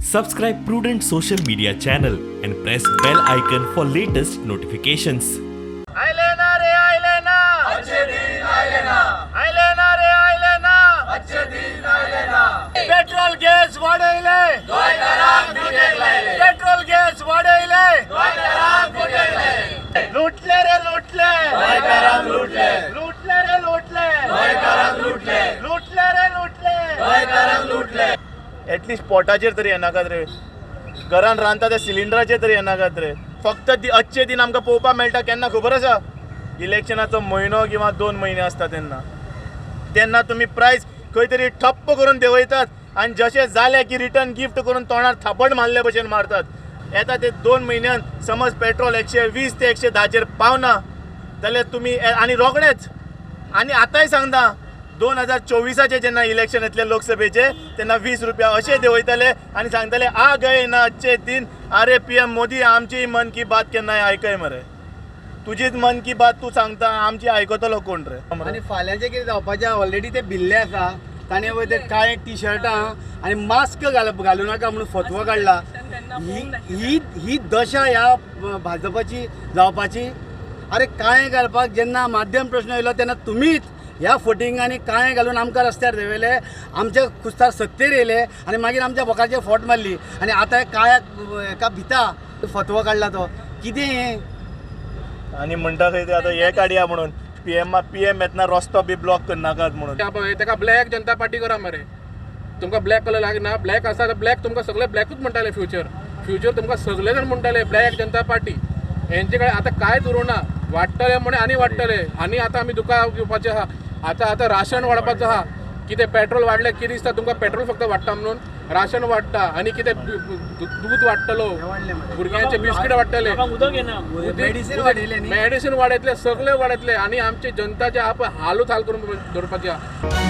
Subscribe Prudent social media channel and press bell icon for latest notifications. आयलेना रे आयलेना अच्छे दिन आयलेना आयलेना रे आयलेना अच्छे दिन आयलेना पेट्रोल गॅस वाढयले गोंयकारांक लुटेक लायले पेट्रोल गॅस वाढयले गोंयकारांक लुटेक लायले लुटले रे लुटले गोंयकारांक लुटले लुटले रे लुटले गोंयकारांक लुटले लुटले रे लुटले गोंयकारांक लुटले एटलीस्ट पोटाचेर तरी येनाकात रे घरान रांदता त्या सिलिंडराचेर तरी येनाकात रे फक्त अच्छे दिन आमकां पळोवपाक मेळटा केन्ना खबर आसा इलेक्शनाचो म्हयनो किंवा 2 म्हयने आसता तेन्ना तुमी प्रायस खंय तरी ठप्प करून देंवयतात आनी जशें जालें की रिटर्न गिफ्ट करून तोंडार थापड मारले भशेन मारतात येता ते 2 म्हयन्यान समज पेट्रोल 120 ते 110 पावना जाल्यार तुमी आनी रोखडेच आनी आतांय सांगता 2024चे जेन्ना इलेक्शन येतले लोकसभेचे तेन्ना 20 रुपया अशें देंवयतले आनी सांगतले आ गए ना अच्छे दिन अरे PM मोदी आमची मन की बात केन्नाय आयकय मरे तुजीच मन की बात तू सांगता आमची आयकतलो कोण रे आणि फाल्यांचे कितें जावपाचें ऑलरेडी ते भिल्ले आसा ताणें वयर ते काळे टी शर्टां आनी मास्क घालूं नाका म्हणून फतवो काडला ही दशा ह्या भाजपाची जावपाची अरे काळे घालपाक जेन्ना माध्यम प्रश्न येयलो तेन्ना तुमीच ह्या फोटिंगांनी काळे घालून आमकां रस्त्यार देंवयले आमचे कुस्तार सत्तेर येयले आनी मागीर आमच्या बोकाचेर फोट मारली आनी आतां काळ्याक एका भिता फतवो काडला तो कितें हें आनी म्हणटा खंय ते आतां हें काडया म्हणून PM येतना रस्तो बी ब्लॉक करनाकात म्हणून तेका ब्लॅक जनता पार्टी करा मरे तुमकां ब्लॅक कलर लागना ब्लॅक आसा तर ब्लॅक तुमकां सगळे ब्लॅकूच म्हणटाले फ्युचर तुमकां सगळे जाण म्हणटाले ब्लॅक जनता पार्टी हेंचे कडेन आतां कांयच उरूना वाडटले म्हणे आनी वाडटले आनी आतां आमी दुकां घेवपाचें आहा आतां राशन वाडपाचो आहा कितें पेट्रोल वाडलें कितें दिसता तुमकां पेट्रोल फक्त वाडटा म्हणून राशन वाडटा आनी कितें दूद वाडटलो भुरग्यांचे बिस्कीट वाडटले मेडिसीन वाडयतले सगळे वाडयतले आनी आमचे जनता जे आहा पळय हालूच हाल करून दवरपाचे आहा